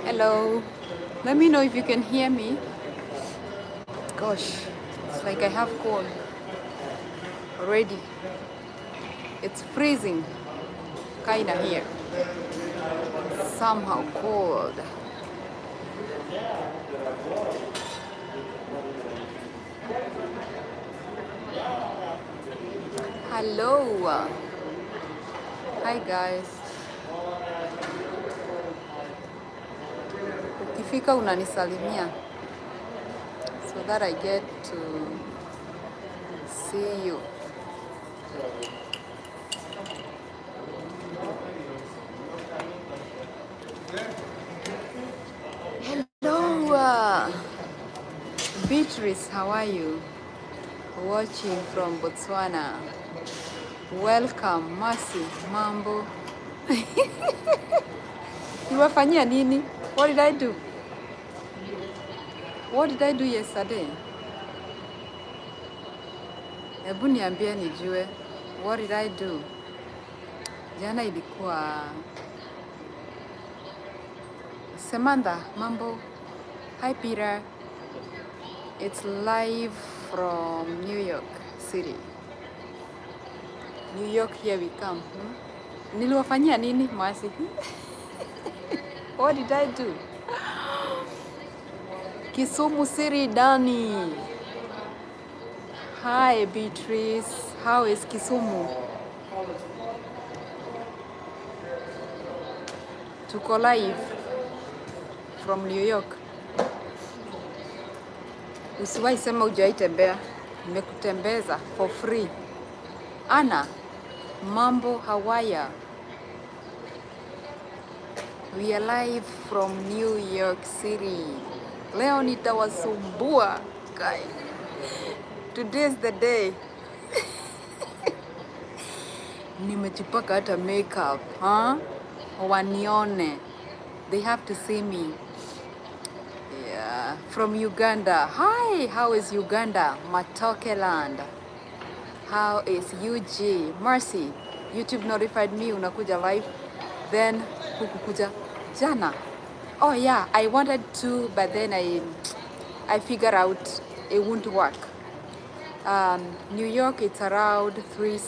Hello. Let me know if you can hear me. Gosh, it's like I have cold already. It's freezing, kinda here. Somehow cold. Hello. Hi guys. Ukifika unanisalimia so that I get to see you. Hello. Beatrice, how are you? Watching from Botswana. Welcome. Mercy, mambo. Niwafanyia nini? What did I do? What did I do yesterday? Hebu niambie nijue. What did I do? Jana ilikuwa Samantha, mambo. Hi Peter. It's live from New York City. New York, here we come. Niliwafanyia nini Mercy? What did I do? Kisumu City, Dani. Hi Beatrice. How is Kisumu? Tuko live from New York. Usiwahi sema hujawahi tembea. Nimekutembeza for free. Ana, mambo Hawaya. We are live from New York City. Leo nitawasumbua guys. Today's the day. Nimejipaka hata makeup, huh? Wanione. They have to see me. Yeah, from Uganda. Hi, how is Uganda? Matoke land. How is UG? Mercy, YouTube notified me unakuja live. Then hukukuja jana. Oh yeah, I wanted to, but then I figured out it won't work. New York, it's around 3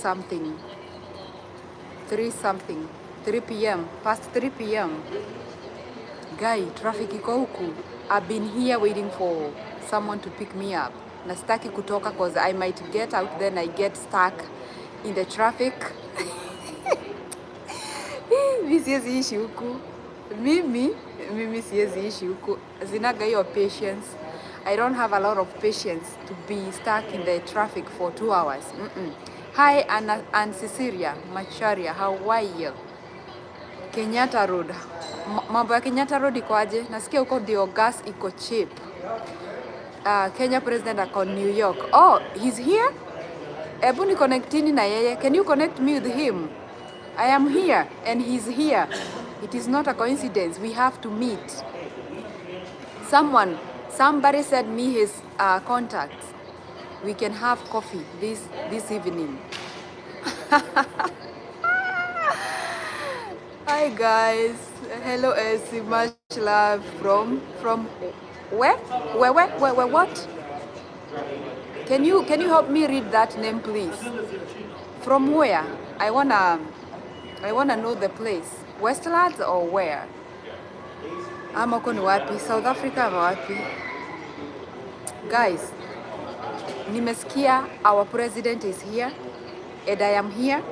p.m. past 3 p.m. Guy, traffic iko huku. I've been here waiting for someone to pick me up. Na sitaki kutoka cause I might get out, then I get stuck in the traffic. Mimi siwezi ishi huku. Mimi siwezi ishi huku. Zinaga hiyo patience. I don't have a lot of patience to be stuck in the traffic for 2 hours. Hi, Ann Cecilia Macharia, how are you? Kenyatta Road. Mambo ya Kenyatta Road iko aje? Nasikia huko ndio gas iko cheap. Kenya President ako New York. Oh, he's here? Ebu ni connectini na yeye. Can you connect me with him? I am here and he's here. It is not a coincidence. We have to meet. Somebody sent me his contacts. We can have coffee this evening. Hi guys. Hello Essie, much love from where? Where what? Can you help me read that name please? From where? I wanna know the place. Westlands or where? Ama uko ni wapi? South Africa ama wapi? Guys, nimesikia our president is here and I am here.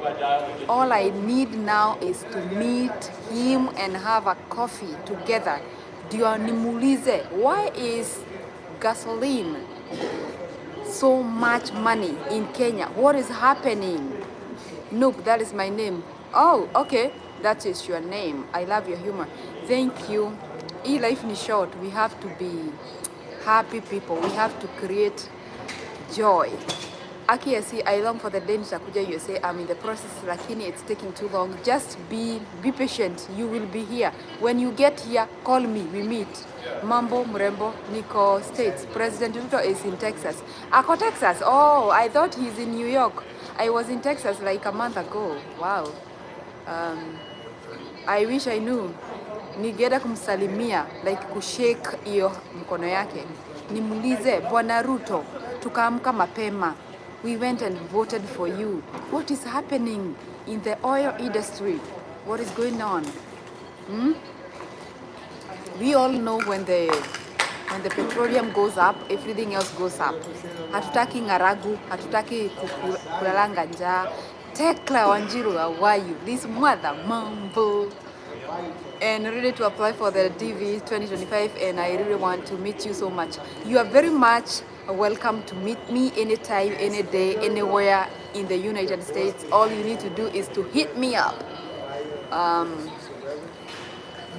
All I need now is to meet him and have a coffee together. Ndio nimuulize, why is gasoline so much money in Kenya? What is happening? Nope, that is my name. Oh, okay. That is your name. I love your humor. Thank you. Hii life ni short. We have to be happy people. We have to create joy. Akiasi, I long for the day nitakuja USA. I'm in the process, lakini it's taking too long. Just be patient. You will be here. When you get here, call me. We meet. Mambo mrembo, niko States. President Ruto is in Texas. Ako Texas. Oh, I thought he's in New York. I was in Texas like a month ago. Wow. I wish I knew. Ningeenda kumsalimia, like kushake hiyo mkono yake. Nimuulize Bwana Ruto, tukaamka mapema. We went and voted for you. What is happening in the oil industry? What is going on? We all know when the petroleum goes up, everything else goes up. Hatutaki ngaragu, hatutaki kulalanga njaa. Tekla Wanjiru, how are you? This mother mambo. And ready to apply for the DV 2025, and I really want to meet you so much. You are very much welcome to meet me anytime, any day, anywhere in the United States. All you need to do is to hit me up.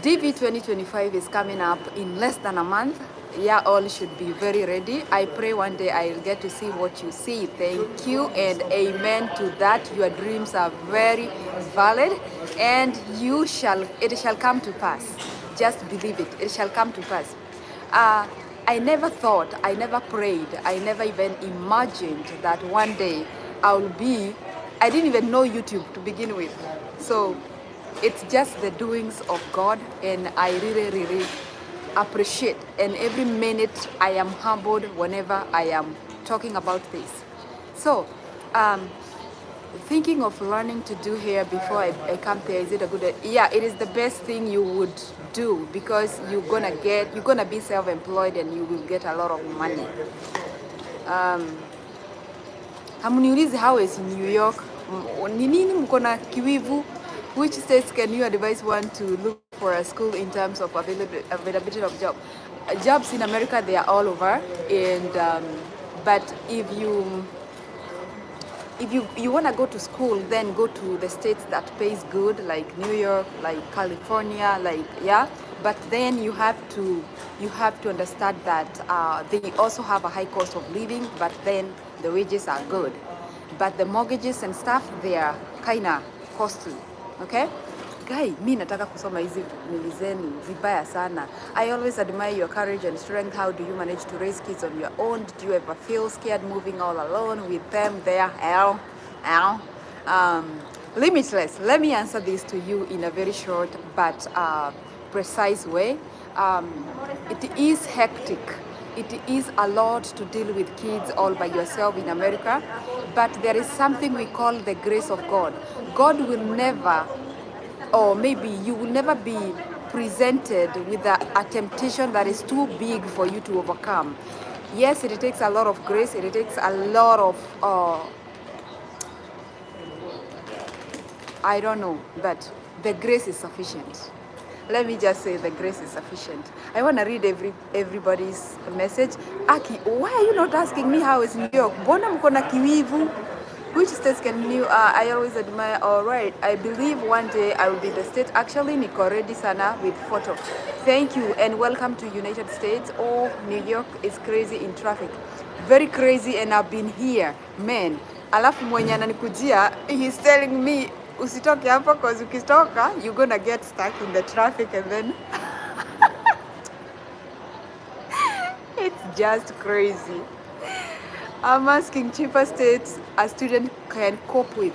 DV 2025 is coming up in less than a month. Yeah, all should be very ready. I pray one day I'll get to see what you see. Thank you and amen to that. Your dreams are very valid and it shall come to pass. Just believe it. It shall come to pass. I never thought, I never prayed, I never even imagined that one day I didn't even know YouTube to begin with. So it's just the doings of God, and I really appreciate, and every minute I am humbled whenever I am talking about this. So thinking of learning to do hair before I come there, is it a good idea? Yeah, it is the best thing you would do, because you're gonna be self-employed and you will get a lot of money. Hamuniulizi how is in New York, ni nini mko na kiwivu? Which states can you advise one to look for a school in terms of availability of job? Jobs in America, they are all over, and but if you want to go to school, then go to the states that pays good, like New York, like California, like yeah. But then you have to understand that they also have a high cost of living, but then the wages are good. But the mortgages and stuff, they are kinda costly. Okay? Guy, mi nataka kusoma hizi nili zenu vibaya sana. I always admire your courage and strength. How do you manage to raise kids on your own? Did you ever feel scared moving all alone with them there? Limitless. Let me answer this to you in a very short but precise way. It is hectic. It is a lot to deal with kids all by yourself in America, but there is something we call the grace of God. God will never, or maybe you will never be presented with a temptation that is too big for you to overcome. Yes, it takes a lot of grace, it takes a lot of, I don't know, but the grace is sufficient. Let me just say the grace is sufficient. I want to read everybody's message. Aki, why are you not asking me how is New York? Mbona mko na kiwivu? Which states can you, I always admire, all right. I believe one day I will be the state. Actually, niko ready sana with photo. Thank you and welcome to United States. Oh, New York is crazy in traffic. Very crazy, and I've been here. Man, alafu mwenye ananikujia, he's telling me, usitoke hapa cause ukitoka you're gonna get stuck in the traffic, and then it's just crazy. I'm asking cheaper states a student can cope with.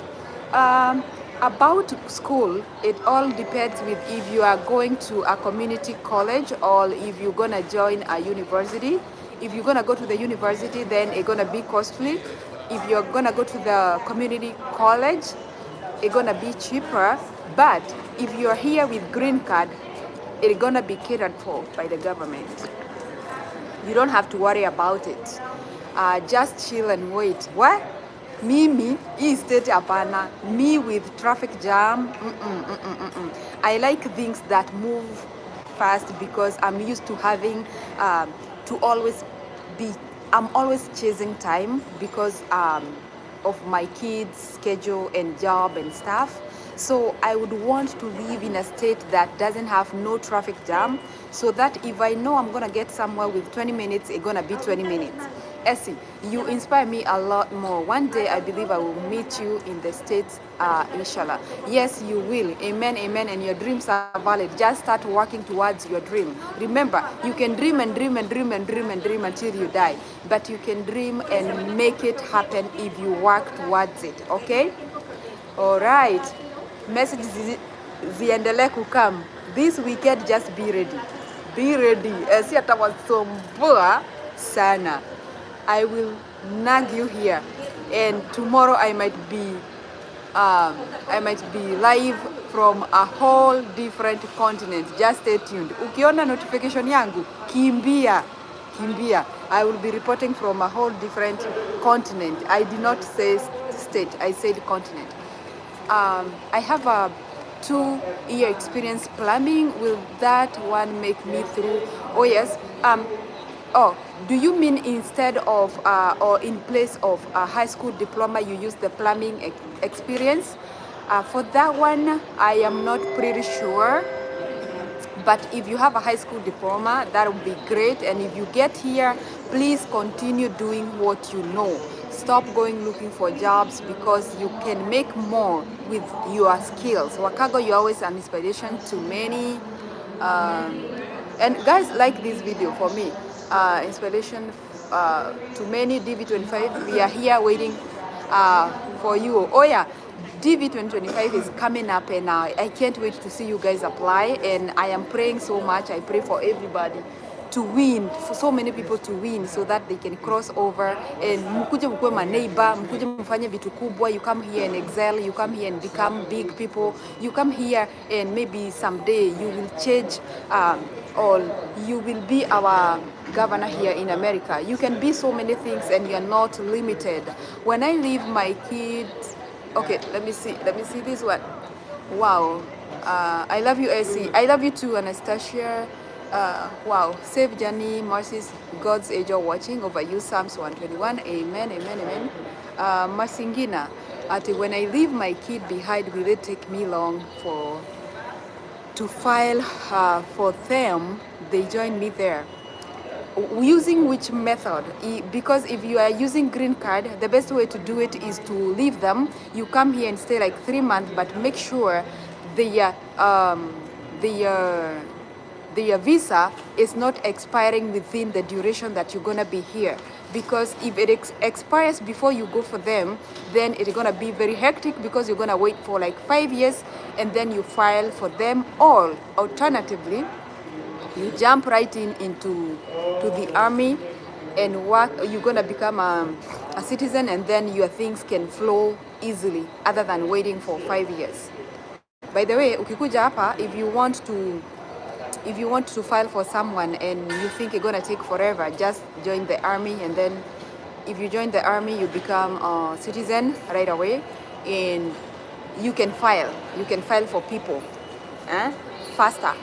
About school, it all depends with if you are going to a community college or if you're gonna join a university. If you're gonna go to the university, then it's gonna be costly. If you're gonna go to the community college, it's gonna be cheaper. But if you're here with green card, it's gonna be catered for by the government. You don't have to worry about it. Just chill and wait. What? Mimi, hii state hapana. Me with traffic jam. I like things that move fast because I'm used to having to always be. I'm always chasing time because of my kids' schedule and job and stuff. So I would want to live in a state that doesn't have no traffic jam, so that if I know I'm gonna get somewhere with 20 minutes, it's gonna be 20 minutes. Essie, you inspire me a lot more. One day I believe I will meet you in the States, inshallah. Yes, you will. Amen, amen. And your dreams are valid. Just start working towards your dream. Remember, you can dream and dream and dream and dream and dream until you die. But you can dream and make it happen if you work towards it, okay? All right. Message ziendelee kukam. This weekend, just be ready. Be ready. Si atawasumbua sana. I will nag you here, and tomorrow I might be live from a whole different continent. Just stay tuned. Ukiona notification yangu, kimbia. I will be reporting from a whole different continent. I did not say state, I said continent. I have a 2-year experience plumbing. Will that one make me through? Oh yes. Oh, do you mean instead of or in place of a high school diploma you use the plumbing experience? For that one, I am not pretty sure. But if you have a high school diploma, that would be great. And if you get here, please continue doing what you know. Stop going looking for jobs, because you can make more with your skills. Wakago, you're always an inspiration to many. And guys, like this video for me. Inspiration to many. DV25, we are here waiting for you. Oh yeah, DV 2025 is coming up, and I can't wait to see you guys apply. And I am praying so much. I pray for everybody to win, for so many people to win, so that they can cross over and mkuje mkue ma neighbor, mkuje mfanye vitu kubwa. You come here and excel, you come here and become big people, you come here and maybe someday you will change or you will be our governor here in America. You can be so many things and you're not limited. When I leave my kids, okay, let me see this one. Wow. I love you, AC. I love you too, Anastasia. Wow. Save journey, mercies, God's angel watching over you. Psalms 121. Amen, amen, amen. Masingina, when I leave my kid behind, will it take me long to file for them? They join me there. Using which method? Because if you are using green card, the best way to do it is to leave them. You come here and stay like 3 months, but make sure the visa is not expiring within the duration that you're gonna be here. Because if it expires before you go for them, then it's gonna be very hectic, because you're gonna wait for like 5 years and then you file for them. Or alternatively, you jump right into the army and work. You're gonna become a citizen, and then your things can flow easily, other than waiting for 5 years. By the way, ukikuja hapa, if you want to file for someone and you think it's gonna take forever, just join the army, and then if you join the army, you become a citizen right away, and you can file for people faster.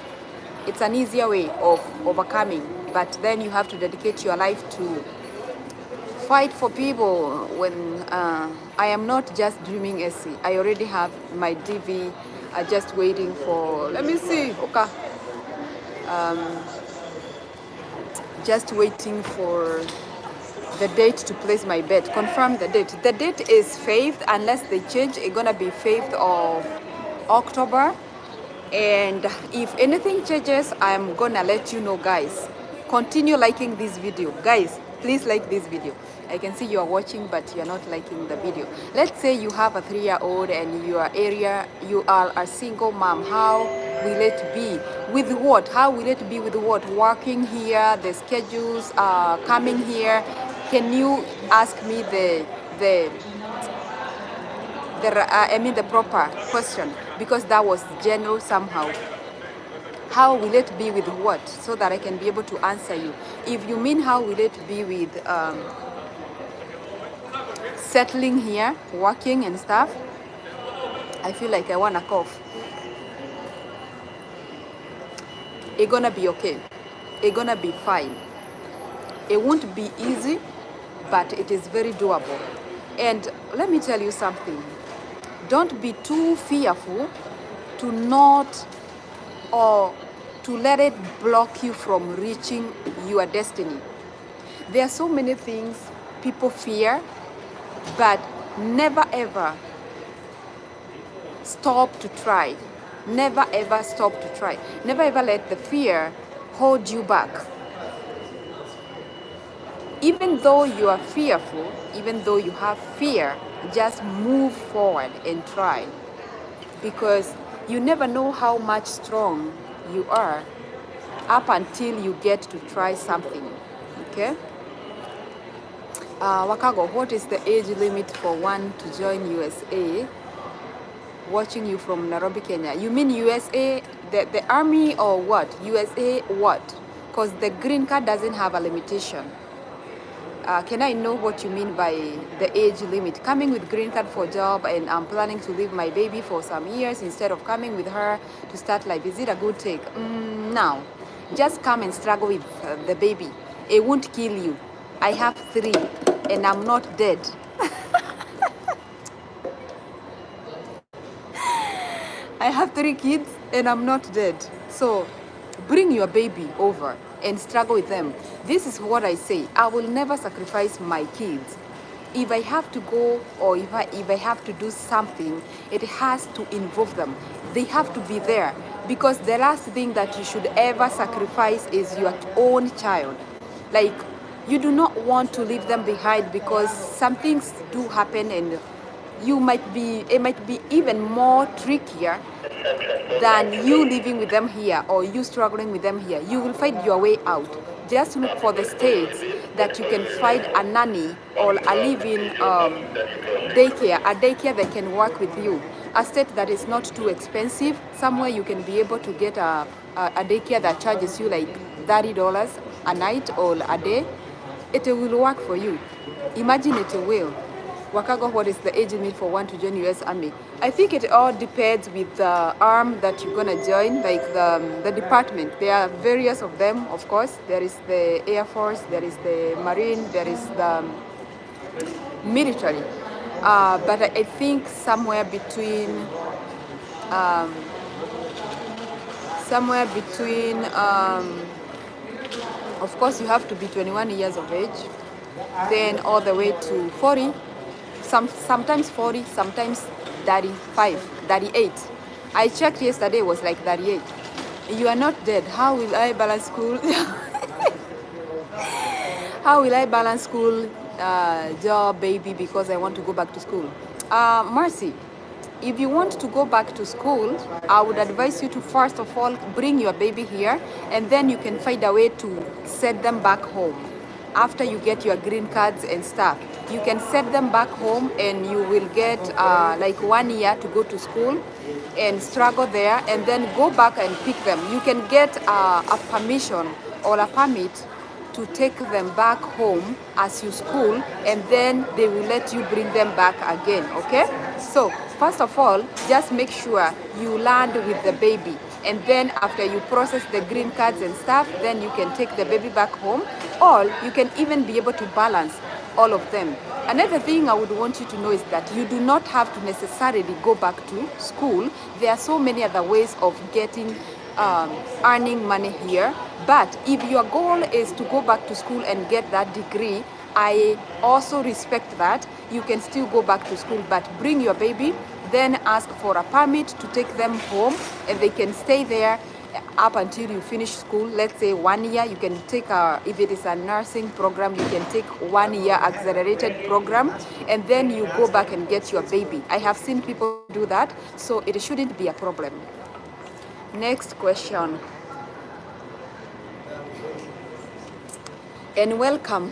It's an easier way of overcoming, but then you have to dedicate your life to fight for people. When I am not just dreaming, SC. I already have my DV, just waiting for, let me see, okay. Just waiting for the date to place my bet. Confirm the date. The date is 5th, unless they change. It's gonna be 5th of October. And if anything changes, I'm gonna let you know, guys. Continue liking this video, guys. Please like this video. I can see you are watching, but you're not liking the video. Let's say you have a 3-year-old and you are a single mom. How will it be? With what? How will it be with what? Working here, the schedules, coming here. Can you ask me the proper question? Because that was general somehow. How will it be with what? So that I can be able to answer you. If you mean how will it be with settling here, working and stuff, I feel like I wanna cough. It's gonna be okay. It's gonna be fine. It won't be easy, but it is very doable. And let me tell you something. Don't be too fearful to not, or to let it block you from reaching your destiny. There are so many things people fear, but never ever stop to try. Never ever stop to try. Never ever let the fear hold you back. Even though you are fearful, even though you have fear, just move forward and try. Because you never know how much strong you are up until you get to try something. Okay? Wakago, what is the age limit for one to join USA? Watching you from Nairobi, Kenya. You mean USA, the army, or what? USA what? Because the green card doesn't have a limitation. Can I know what you mean by the age limit? Coming with green card for job, and I'm planning to leave my baby for some years instead of coming with her to start life. Is it a good take? No. Just come and struggle with the baby. It won't kill you. I have 3 and I'm not dead. I have 3 kids and I'm not dead. So bring your baby over and struggle with them. This is what I say. I will never sacrifice my kids. If I have to go, or if I have to do something, it has to involve them. They have to be there, because the last thing that you should ever sacrifice is your own child. Like, you do not want to leave them behind, because some things do happen, and it might be even more trickier than you living with them here or you struggling with them here. You will find your way out. Just look for the states that you can find a nanny or a living daycare, a daycare that can work with you. A state that is not too expensive, somewhere you can be able to get a daycare that charges you like $30 a night or a day. It will work for you. Imagine it will. Wakago, what is the age limit for one to join US Army? I think it all depends with the arm that you're gonna join, like the department. There are various of them, of course. There is the Air Force, there is the Marine, there is the military. But I think somewhere between, of course you have to be 21 years of age, then all the way to 40. Sometimes 40, sometimes 35, 38. I checked yesterday, it was like 38. You are not dead. How will I balance school? How will I balance school, job, baby, because I want to go back to school? Mercy, if you want to go back to school, I would advise you to first of all bring your baby here, and then you can find a way to set them back home. After you get your green cards and stuff, you can set them back home, and you will get like 1 year to go to school and struggle there, and then go back and pick them. You can get a permission or a permit to take them back home as you school, and then they will let you bring them back again. Okay, so first of all, just make sure you land with the baby, and then after you process the green cards and stuff, then you can take the baby back home, or you can even be able to balance all of them. Another thing I would want you to know is that you do not have to necessarily go back to school. There are so many other ways of getting earning money here. But if your goal is to go back to school and get that degree, I also respect that. You can still go back to school, but bring your baby, then ask for a permit to take them home, and they can stay there up until you finish school. Let's say 1 year. You can take if it is a nursing program, you can take 1 year accelerated program, and then you go back and get your baby. I have seen people do that, so it shouldn't be a problem. Next question. And welcome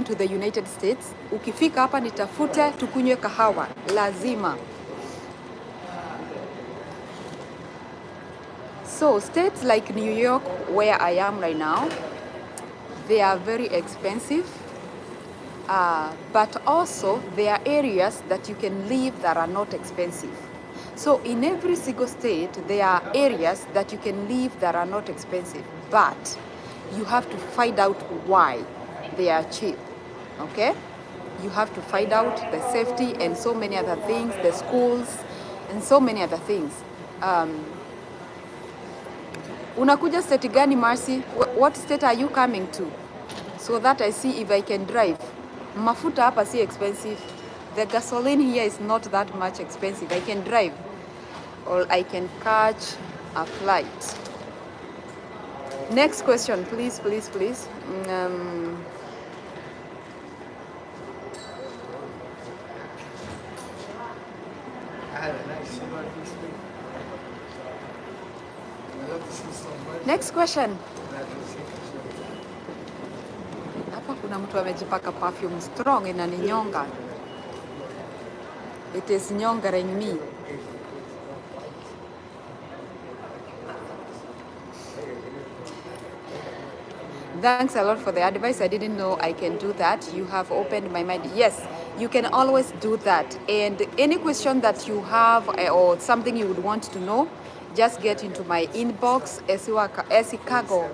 to the United States. Ukifika hapa nitafute tukunywe kahawa, lazima. So states like New York, where I am right now, they are very expensive, but also there are areas that you can live that are not expensive. So in every single state, there are areas that you can live that are not expensive, but you have to find out why they are cheap. Okay, you have to find out the safety and so many other things, the schools and so many other things. Unakuja state gani, Marcy? What state are you coming to? so that I see if I can drive. Mafuta hapa si expensive. The gasoline here is not that much expensive. I can drive, or I can catch a flight. Next question, please, please, please. Next question. Hapa kuna mtu amejipaka perfume strong inaninyonga. It is nyongering me. Thanks a lot for the advice. I didn't know I can do that. You have opened my mind. Yes, you can always do that. And any question that you have or something you would want to know, just get into my inbox, Esikago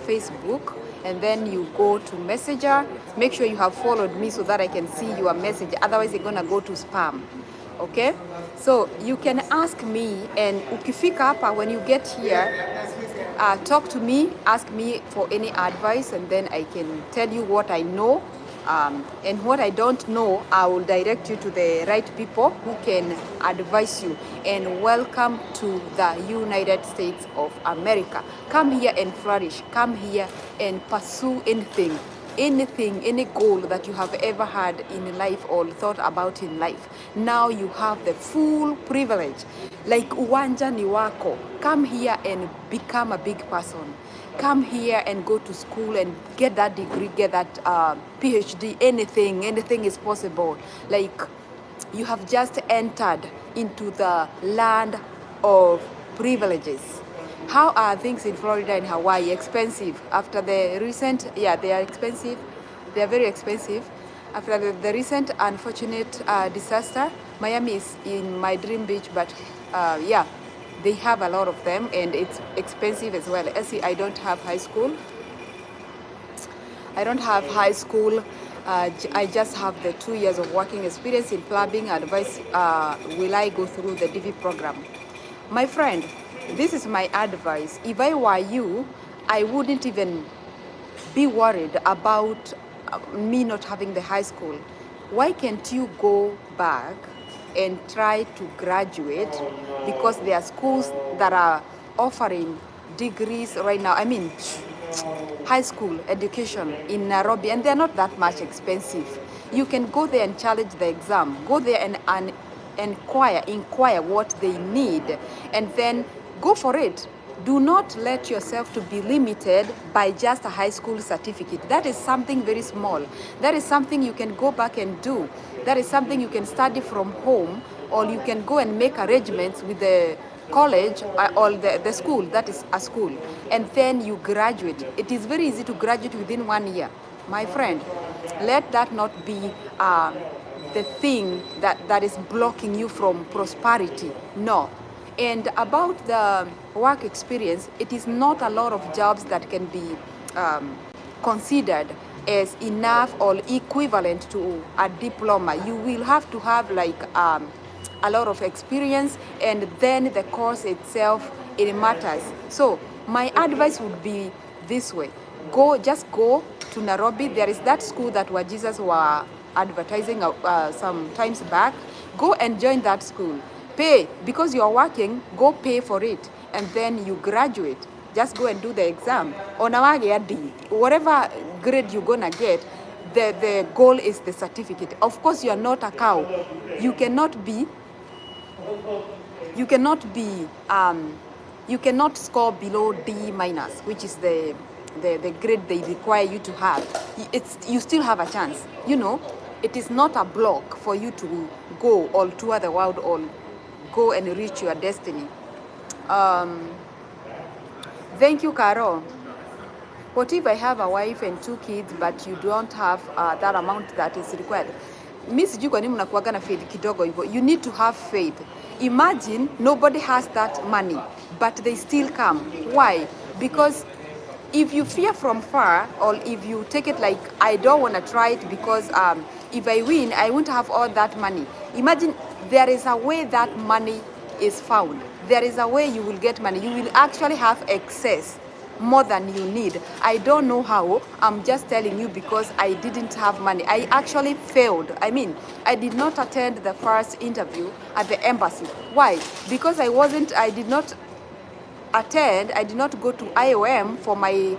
Facebook, and then you go to Messenger. Make sure you have followed me so that I can see your message. Otherwise, you're gonna go to spam. Okay? So you can ask me, and ukifika hapa, when you get here, talk to me, ask me for any advice, and then I can tell you what I know. And what I don't know, I will direct you to the right people who can advise you. And welcome to the United States of America. Come here and flourish. Come here and pursue anything, any goal that you have ever had in life or thought about in life. Now you have the full privilege. Like uwanja ni wako. Come here and become a big person. Come here and go to school and get that degree, get that PhD, anything is possible. Like, you have just entered into the land of privileges. How are things in Florida and Hawaii? Expensive. After the recent, they are expensive. They are very expensive. After the recent unfortunate disaster, Miami is in my dream beach, but they have a lot of them, and it's expensive as well. See, I don't have high school. I just have the 2 years of working experience in plumbing. Advice, will I go through the DV program? My friend, this is my advice. If I were you, I wouldn't even be worried about me not having the high school. Why can't you go back and try to graduate? Because there are schools that are offering degrees right now. I mean, high school education in Nairobi, and they're not that much expensive. You can go there and challenge the exam. Go there and inquire what they need, and then go for it. Do not let yourself to be limited by just a high school certificate. That is something very small. That is something you can go back and do. That is something you can study from home, or you can go and make arrangements with the college or the school, that is a school, and then you graduate. It is very easy to graduate within 1 year. My friend, let that not be the thing that is blocking you from prosperity. No. And about the work experience, it is not a lot of jobs that can be considered as enough or equivalent to a diploma. You will have to have like a lot of experience, and then the course itself, it matters. So my advice would be this way. Just go to Nairobi. There is that school that Jesus were advertising some times back. Go and join that school. Pay, because you are working, go pay for it, and then you graduate. Just go and do the exam. Whatever grade you're gonna get, the goal is the certificate. Of course, you are not a cow. You cannot score below D minus, which is the grade they require you to have. You still have a chance. It is not a block for you to go all tour the world or go and reach your destiny. Thank you, Caro. What if I have a wife and 2 kids, but you don't have that amount that is required? Mi sijui kwa nini mnakuwaga na faith kidogo hivyo. You need to have faith. Imagine nobody has that money, but they still come. Why? Because if you fear from far, or if you take it like, I don't want to try it because if I win, I won't have all that money. Imagine there is a way that money is found. There is a way you will get money. You will actually have excess. more than you need. I don't know how. I'm just telling you because I didn't have money. I actually failed. I mean, I did not attend the first interview at the embassy. Why? Because I did not go to IOM for my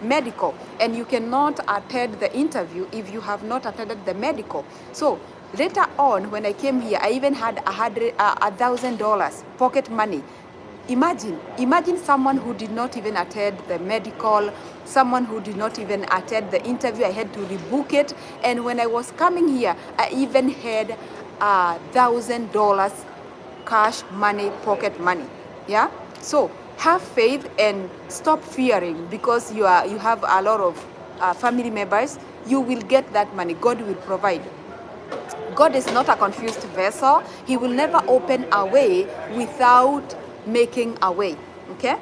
medical, and you cannot attend the interview if you have not attended the medical. So later on, when I came here, I even had $1,000 pocket money. Imagine someone who did not even attend the medical, someone who did not even attend the interview. I had to rebook it, and when I was coming here, I even had $1,000 cash money, pocket money. Yeah, so have faith and stop fearing, because you have a lot of family members. You will get that money. God will provide. God is not a confused vessel. He will never open a way without making a way. Okay.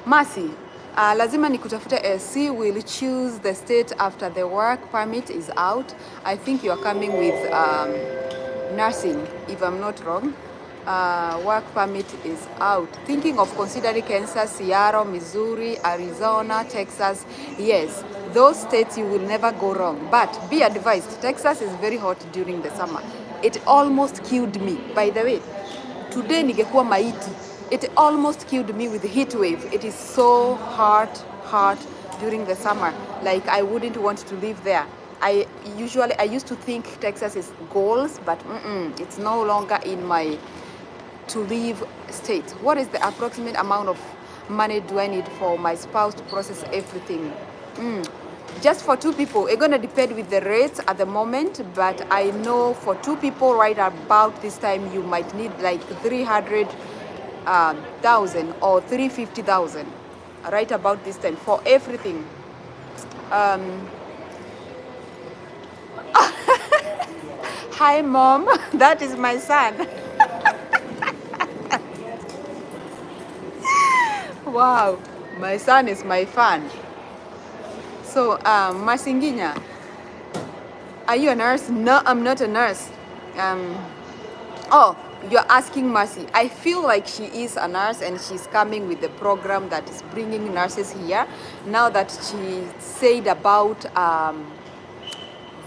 Mercy, lazima nikutafute SC. Will choose the state after the work permit is out. I think you are coming with nursing, if I'm not wrong. Work permit is out. Thinking of considering Kansas, Seattle, Missouri, Arizona, Texas. Yes, those states you will never go wrong. But be advised, Texas is very hot during the summer. It almost killed me, by the way. Today ningekuwa maiti. It almost killed me with the heat wave. It is so hot during the summer. Like, I wouldn't want to live there. I used to think Texas is goals, but it's no longer in my to live state. What is the approximate amount of money do I need for my spouse to process everything? Just for 2 people, it's gonna depend with the rates at the moment, but I know for 2 people right about this time you might need like 300,000 or 350,000 right about this time for everything. Hi mom, that is my son. Wow, my son is my fan. So, Masinginya, are you a nurse? No, I'm not a nurse. Oh, you're asking Mercy. I feel like she is a nurse and she's coming with the program that is bringing nurses here. Now that she said about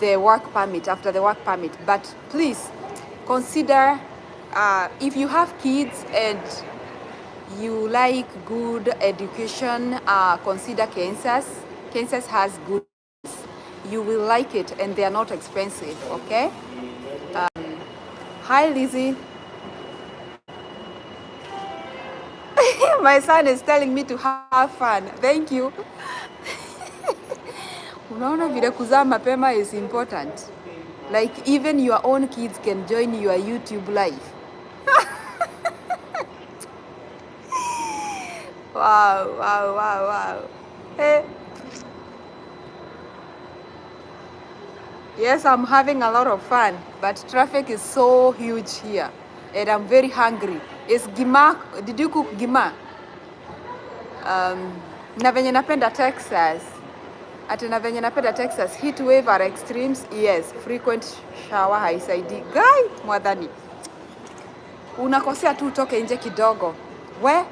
the work permit, after the work permit. But please consider, if you have kids and you like good education, consider Kansas. Kansas has good. You will like it, and they are not expensive. Okay. Hi Lizzie. My son is telling me to have fun. Thank you. Unaona vile kuzaa mapema is important. Like, even your own kids can join your YouTube live. Wow. Hey. Yes, I'm having a lot of fun, but traffic is so huge here, and I'm very hungry. Is gima? Did you cook gima? Na venye napenda Texas. Ati na venye napenda Texas, heat wave are extremes. Yes, frequent shower haisaidi. Guy, mwadhani. Unakosea tu utoke nje kidogo. Where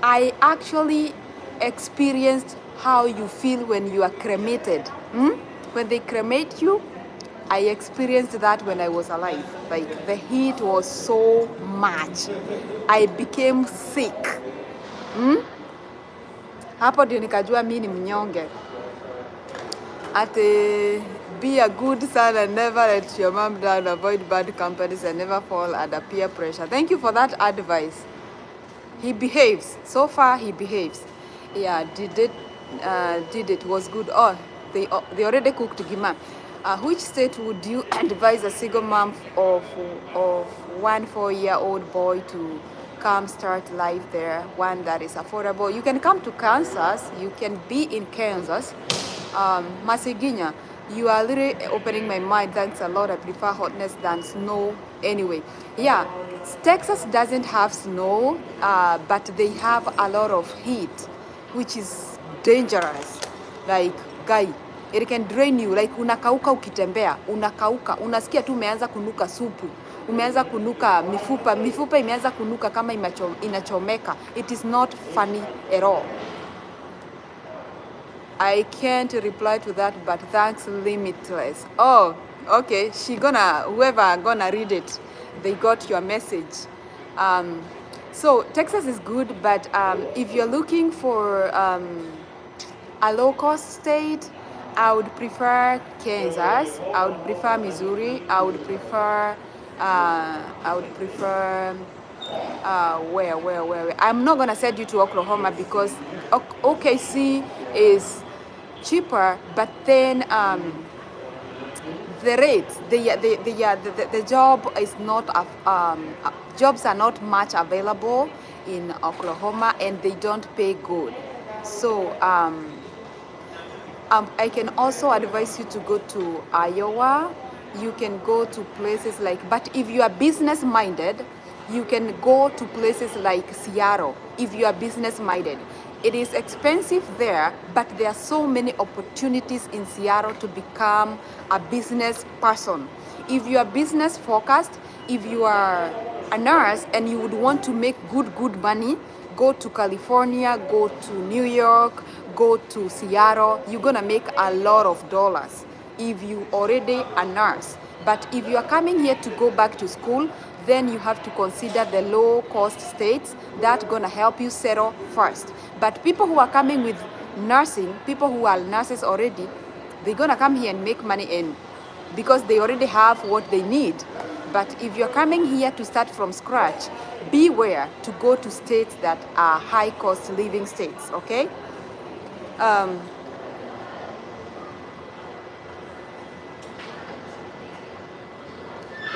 I actually experienced how you feel when you are cremated. When they cremate you, I experienced that when I was alive. Like, the heat was so much. I became sick. Hapo ndio nikajua mimi ni mnyonge. Ate, be a good son and never let your mom down. Avoid bad companies and never fall under peer pressure. Thank you for that advice. He behaves. So far, he behaves. Yeah, did it was good. Oh, they already cooked gima. Which state would you advise a single mom of 1 4-year-old boy to come start life there? One that is affordable. You can come to Kansas. You can be in Kansas. Masiginya, you are literally opening my mind. Thanks a lot. I prefer hotness than snow anyway. Yeah, Texas doesn't have snow, but they have a lot of heat, which is dangerous. Like, guy, it can drain you. Like, unakauka ukitembea, unakauka, unasikia tu umeanza kunuka supu. umeanza kunuka mifupa imeanza kunuka kama inachomeka. It is not funny at all. I can't reply to that, but thanks Limitless. Oh, okay. Whoever gonna read it, they got your message. So Texas is good, but if you're looking for a low-cost state, I would prefer Kansas. I would prefer Missouri. I would prefer where? I'm not gonna send you to Oklahoma because OKC is cheaper, but then the rates, the job is not jobs are not much available in Oklahoma, and they don't pay good. So I can also advise you to go to Iowa. You can go to places like, but if you are business minded, you can go to places like Seattle if you are business minded. It is expensive there, but there are so many opportunities in Seattle to become a business person. If you are business focused, if you are a nurse and you would want to make good money, go to California, go to New York, go to Seattle. You're gonna make a lot of dollars if you already a nurse. But if you are coming here to go back to school, then you have to consider the low cost states that gonna help you settle first. But people who are coming with nursing, people who are nurses already, they're gonna come here and make money in because they already have what they need. But if you're coming here to start from scratch, beware to go to states that are high cost living states, okay?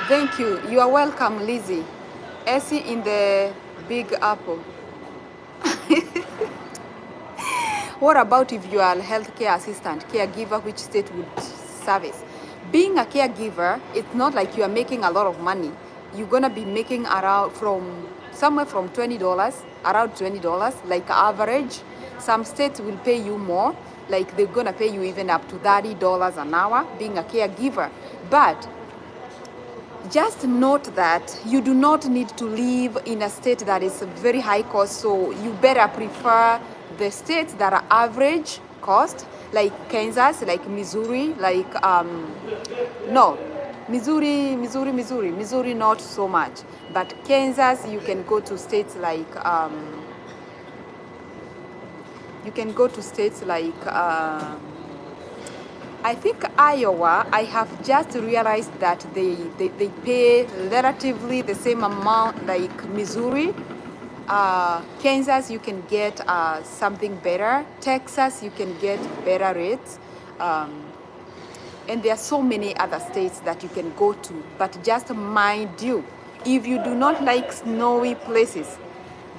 Thank you. You are welcome, Lizzie. Essie in the Big Apple. What about if you are a healthcare assistant, caregiver, which state would service? Being a caregiver, it's not like you are making a lot of money. You're gonna be making somewhere from $20, around $20, like average. Some states will pay you more, like they're gonna pay you even up to $30 an hour being a caregiver. But just note that you do not need to live in a state that is very high cost, so you better prefer the states that are average cost, like Kansas, like Missouri, like Missouri not so much, but Kansas, you can go to states like I think Iowa, I have just realized that they pay relatively the same amount like Missouri. Kansas, you can get something better. Texas, you can get better rates. And there are so many other states that you can go to. But just mind you, if you do not like snowy places,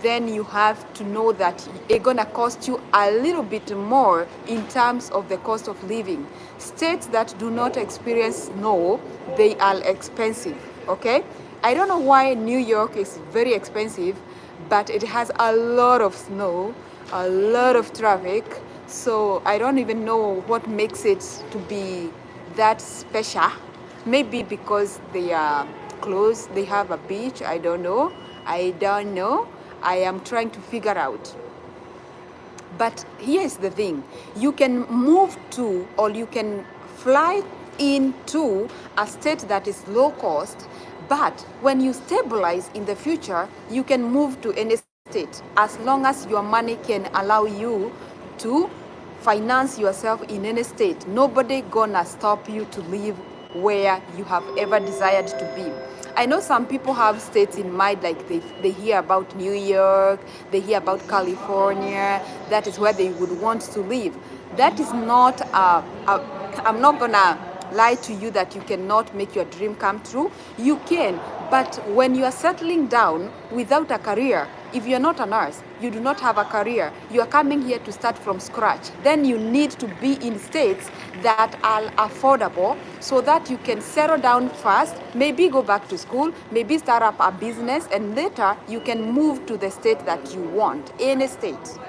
then you have to know that it's gonna cost you a little bit more in terms of the cost of living. States that do not experience snow, they are expensive, okay? I don't know why New York is very expensive, but it has a lot of snow, a lot of traffic, so I don't even know what makes it to be that special. Maybe because they are close, they have a beach, I don't know. I am trying to figure out. But here's the thing, you can move to, or you can fly into a state that is low cost, but when you stabilize in the future, you can move to any state as long as your money can allow you to finance yourself in any state. Nobody gonna stop you to live where you have ever desired to be. I know some people have states in mind, like they hear about New York, they hear about California, that is where they would want to live. That is not, I'm not gonna lie to you that you cannot make your dream come true. You can, but when you are settling down without a career, if you're not a nurse, you do not have a career, you are coming here to start from scratch, then you need to be in states that are affordable so that you can settle down fast, maybe go back to school, maybe start up a business, and later you can move to the state that you want, any state.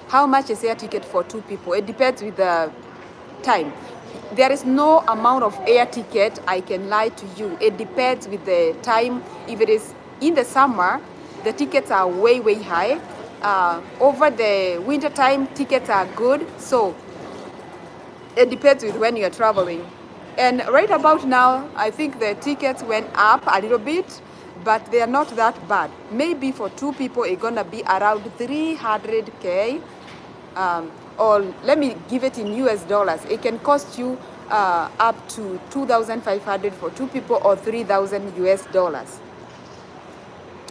How much is air ticket for 2 people? It depends with the time. there is no amount of air ticket I can lie to you. It depends with the time. If it is in the summer, the tickets are way, way high. Over the winter time, tickets are good. So it depends with when you're traveling. And right about now, I think the tickets went up a little bit, but they are not that bad. Maybe for two people, it's gonna be around 300K. Or let me give it in US dollars. It can cost you up to 2,500 for two people or 3,000 US dollars.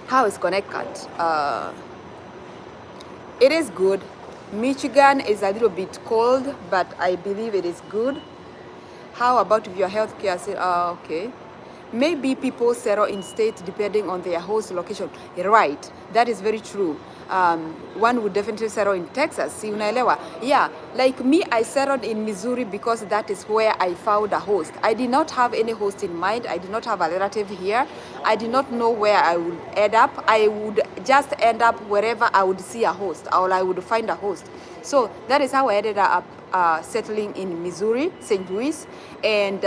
How is Connecticut? It is good. Michigan is a little bit cold, but I believe it is good. How about your healthcare? Okay. Maybe people settle in states depending on their host location. Right, that is very true. One would definitely settle in Texas. Si unaelewa? Yeah, like me, I settled in Missouri because that is where I found a host. I did not have any host in mind. I did not have a relative here. I did not know where I would end up. I would just end up wherever I would see a host or I would find a host. So that is how I ended up settling in Missouri, St. Louis, and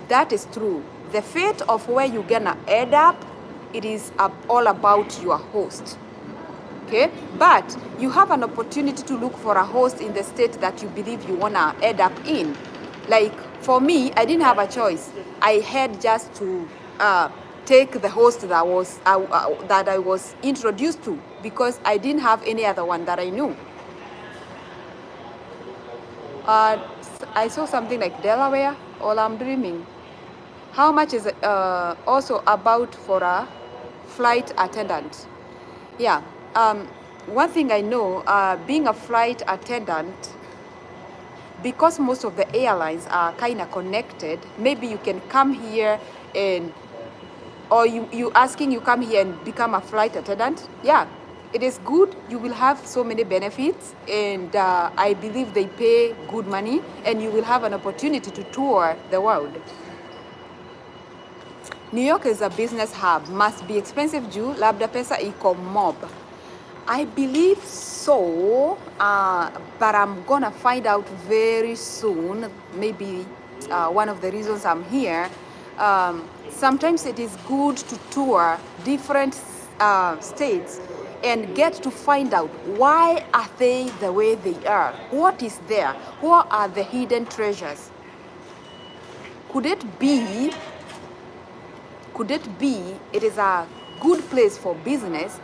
that is true. The fate of where you're gonna end up, it is all about your host. Okay, but you have an opportunity to look for a host in the state that you believe you wanna end up in. Like for me, I didn't have a choice. I had just to take the host that I was introduced to because I didn't have any other one that I knew. I saw something like Delaware, or I'm dreaming. How much is it also about for a flight attendant? Yeah, one thing I know, being a flight attendant, because most of the airlines are kind of connected, maybe you can come here and, or you asking you come here and become a flight attendant. Yeah, it is good. You will have so many benefits, and I believe they pay good money, and you will have an opportunity to tour the world. New York is a business hub. Must be expensive juu labda pesa iko mob. I believe so, but I'm gonna find out very soon. Maybe one of the reasons I'm here. Sometimes it is good to tour different states and get to find out why are they the way they are. What is there? What are the hidden treasures? Could it be it is a good place for business?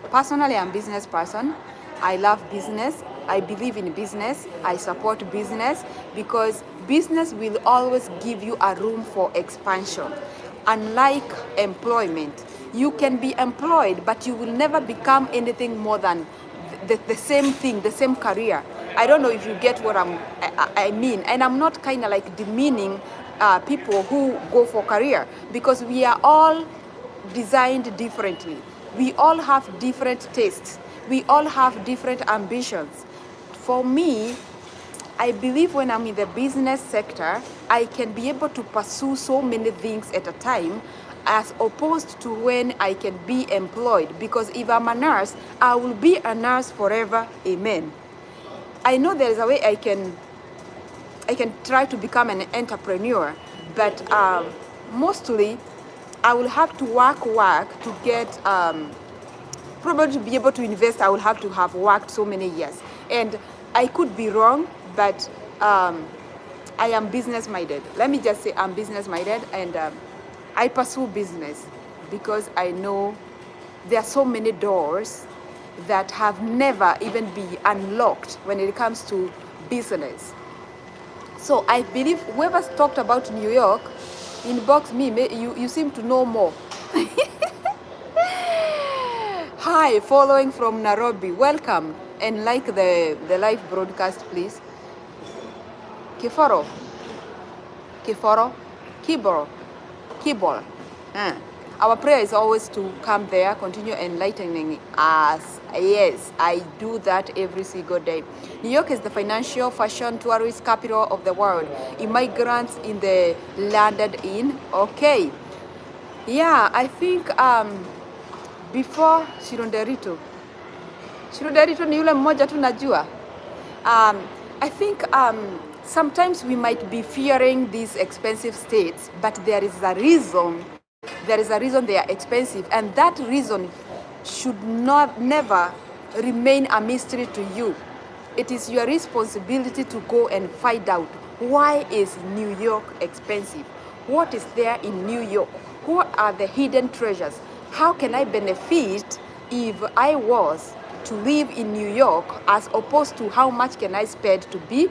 Personally, I'm a business person. I love business. I believe in business. I support business because business will always give you a room for expansion. Unlike employment, you can be employed, but you will never become anything more than the same thing, the same career. I don't know if you get what I mean. And I'm not kind of like demeaning people who go for career, because we are all designed differently. We all have different tastes. We all have different ambitions. For me, I believe when I'm in the business sector, I can be able to pursue so many things at a time as opposed to when I can be employed. Because if I'm a nurse, I will be a nurse forever. Amen. I know there is a way I can try to become an entrepreneur, but mostly I will have to work to get, probably to be able to invest, I will have to have worked so many years. And I could be wrong, but I am business minded. Let me just say I'm business minded, and I pursue business because I know there are so many doors that have never even been unlocked when it comes to business. So I believe whoever's talked about New York, inbox me, you seem to know more. Hi, following from Nairobi, welcome, and like the live broadcast, please. Kiboro. Our prayer is always to come there, continue enlightening us. Yes, I do that every single day. New York is the financial, fashion, tourist capital of the world. Immigrants in the landed in. Okay. Yeah, I think before Shirunderito ni yule mmoja tu najua. I think sometimes we might be fearing these expensive states, but there is a reason. There is a reason they are expensive, and that reason should not never remain a mystery to you. It is your responsibility to go and find out, why is New York expensive? What is there in New York? What are the hidden treasures? How can I benefit if I was to live in New York, as opposed to how much can I spend to be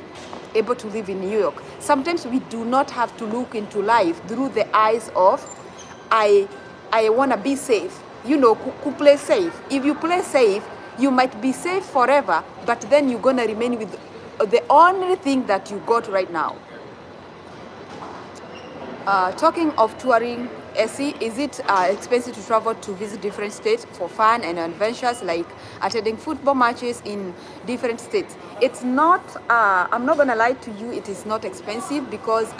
able to live in New York? Sometimes we do not have to look into life through the eyes of, I want to be safe. You know, play safe. If you play safe, you might be safe forever, but then you're going to remain with the only thing that you got right now. Talking of touring, Essie, is it expensive to travel to visit different states for fun and adventures, like attending football matches in different states? It's not, I'm not going to lie to you, it is not expensive, because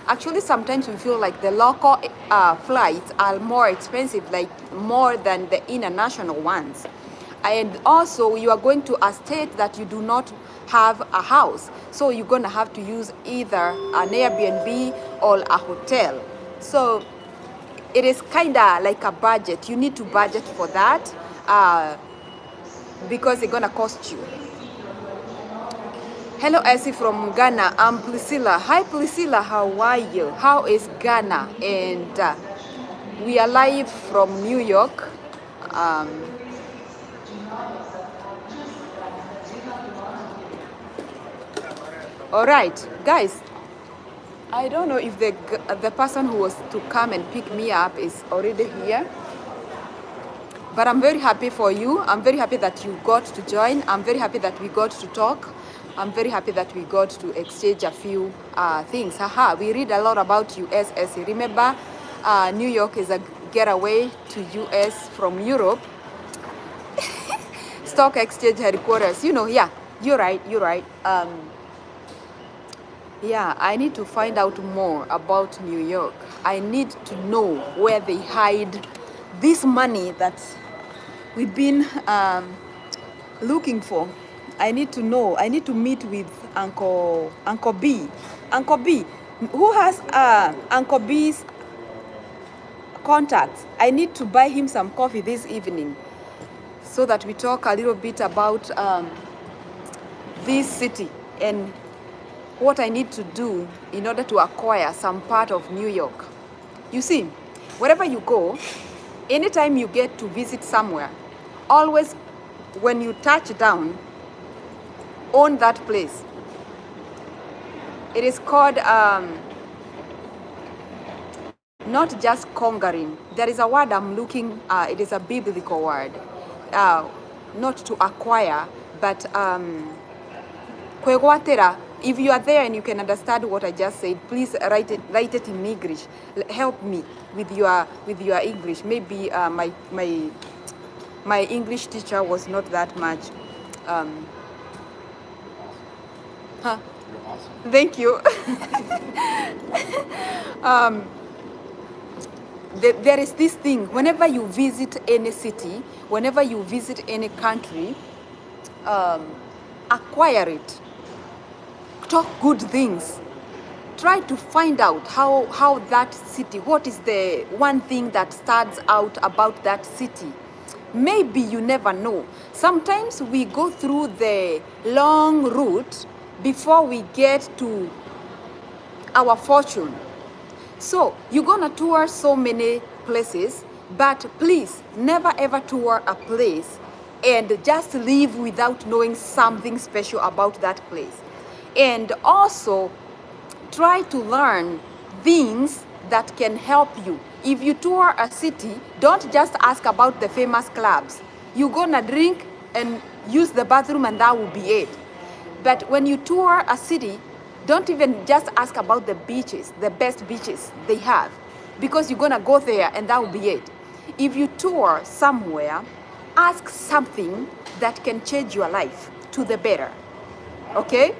actually sometimes we feel like the local flights are more expensive, like more than the international ones. And also, you are going to a state that you do not have a house, so you're going to have to use either an Airbnb or a hotel. So it is kind of like a budget. You need to budget for that because it's going to cost you. Hello, Essie from Ghana. I'm Priscilla. Hi, Priscilla. How are you? How is Ghana? And we are live from New York. All right, guys, I don't know if the person who was to come and pick me up is already here, but I'm very happy for you. I'm very happy that you got to join. I'm very happy that we got to talk. I'm very happy that we got to exchange a few things. Haha, we read a lot about US. Remember, New York is a getaway to US from Europe. Stock exchange headquarters, you know, yeah, you're right. Yeah, I need to find out more about New York. I need to know where they hide this money that we've been looking for. I need to know. I need to meet with Uncle B. Uncle B, who has Uncle B's contacts? I need to buy him some coffee this evening so that we talk a little bit about this city and what I need to do in order to acquire some part of New York. You see, wherever you go, anytime you get to visit somewhere, always when you touch down, own that place. It is called not just conquering. There is a word I'm looking, it is a biblical word, not to acquire, but kwegwatera. If you are there and you can understand what I just said, please write it in English. Help me with your English. Maybe my English teacher was not that much. Huh? You're awesome. Thank you. There is this thing, whenever you visit any city, whenever you visit any country, acquire it. Talk good things. Try to find out how that city, what is the one thing that stands out about that city. Maybe you never know. Sometimes we go through the long route before we get to our fortune. So you're gonna tour so many places, but please never ever tour a place and just leave without knowing something special about that place. And also try to learn things that can help you. If you tour a city, don't just ask about the famous clubs. You're gonna drink and use the bathroom and that will be it. But when you tour a city, don't even just ask about the beaches, the best beaches they have, because you're gonna go there and that will be it. If you tour somewhere, ask something that can change your life to the better, okay?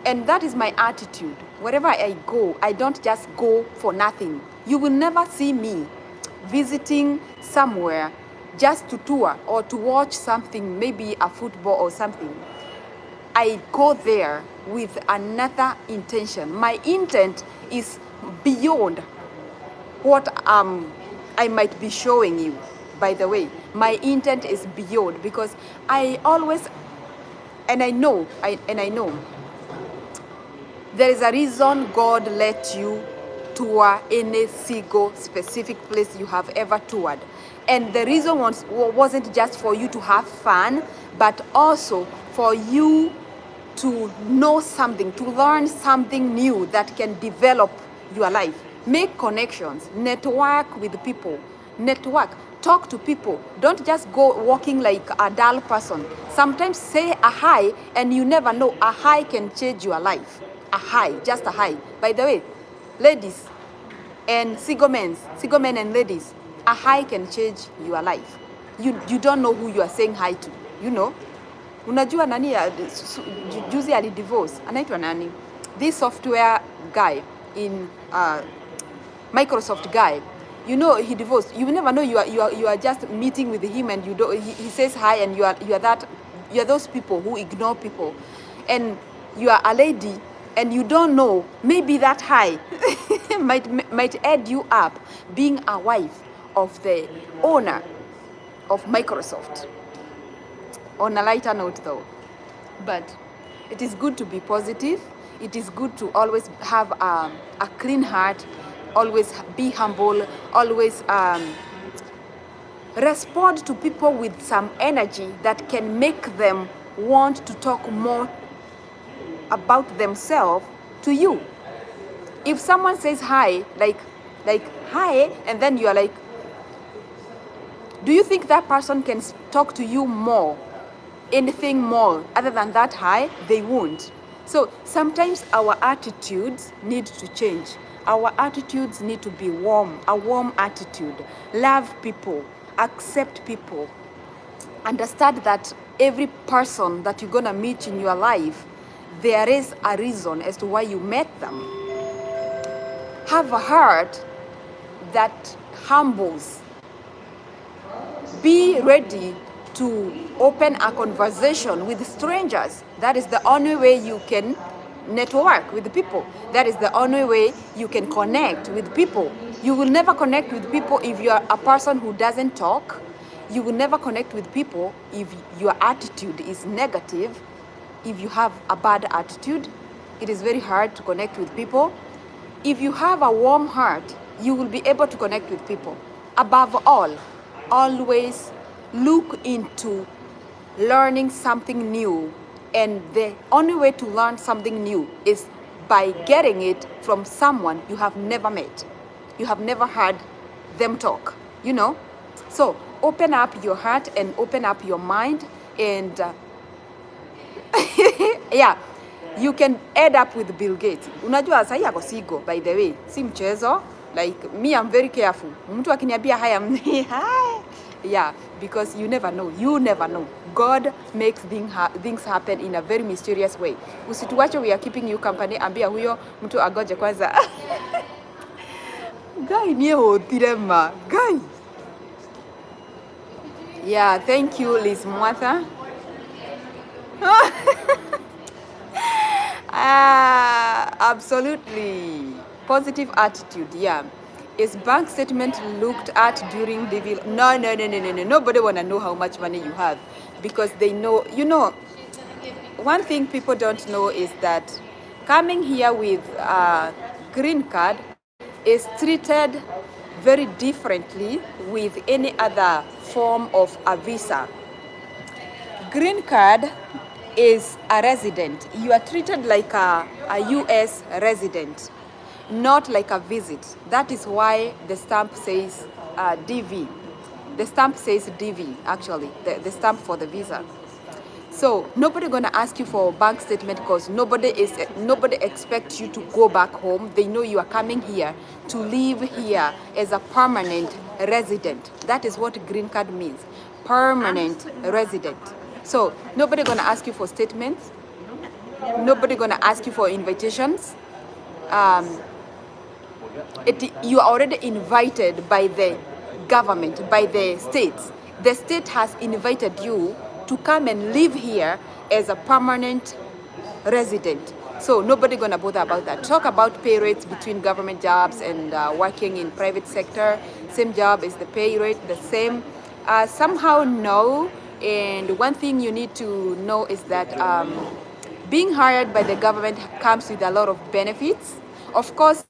And that is my attitude. Wherever I go, I don't just go for nothing. You will never see me visiting somewhere just to tour or to watch something, maybe a football or something. I go there with another intention. My intent is beyond what I might be showing you. By the way, my intent is beyond, because I always, and I know, there is a reason God let you tour any single specific place you have ever toured. And the reason wasn't just for you to have fun, but also for you to know something, to learn something new that can develop your life. Make connections, network with people, talk to people. Don't just go walking like a dull person. Sometimes say a hi, and you never know, a hi can change your life. A hi, just a hi. By the way, ladies and single men and ladies, a hi can change your life. You don't know who you are saying hi to, you know. Unajua nani juzi alidivorce, anaitwa nani? This software guy in Microsoft guy, you know, he divorced. You never know, you are just meeting with him, and you don't, he says hi, and you are those people who ignore people, and you are a lady and you don't know, maybe that hi might add you up being a wife of the owner of Microsoft. On a lighter note though, but it is good to be positive. It is good to always have a clean heart, always be humble, always respond to people with some energy that can make them want to talk more about themselves to you. If someone says hi, like hi, and then you are like, do you think that person can talk to you more, anything more other than that hi? They won't. So sometimes our attitudes need to change. Our attitudes need to be warm, a warm attitude. Love people, accept people. Understand that every person that you're gonna meet in your life, there is a reason as to why you met them. Have a heart that humbles. Be ready to open a conversation with strangers. That is the only way you can network with people. That is the only way you can connect with people. You will never connect with people if you are a person who doesn't talk. You will never connect with people if your attitude is negative. If you have a bad attitude, it is very hard to connect with people. If you have a warm heart, you will be able to connect with people. Above all, always look into learning something new. And the only way to learn something new is by getting it from someone you have never met. You have never heard them talk, you know? So open up your heart and open up your mind, and yeah, you can end up with Bill Gates. Unajua sahi ako sigo, by the way, si mchezo. Like me, I'm very careful. Mtu akiniambia hi, I'm hi. Yeah, because you never know. You never know. God makes things happen in a very mysterious way. Usituache, we are keeping you company. Ambia huyo mtu agoje kwanza. Guy nie hotire ma. Guy. Yeah, thank you, Liz Mwatha. Absolutely. Positive attitude, yeah. Is bank statement looked at during the No. Nobody wanna know how much money you have, because they know, you know, one thing people don't know is that coming here with a green card is treated very differently with any other form of a visa. Green card is a resident. You are treated like a US resident, not like a visit. That is why the stamp says DV. The stamp says DV, actually, the stamp for the visa. So nobody gonna ask you for a bank statement, because nobody expects you to go back home. They know you are coming here to live here as a permanent resident. That is what green card means, permanent resident. So nobody gonna ask you for statements. Nobody gonna ask you for invitations. You are already invited by the government, by the states. The state has invited you to come and live here as a permanent resident. So nobody gonna bother about that. Talk about pay rates between government jobs and working in private sector. Same job is the pay rate the same? Somehow no. And one thing you need to know is that being hired by the government comes with a lot of benefits. Of course,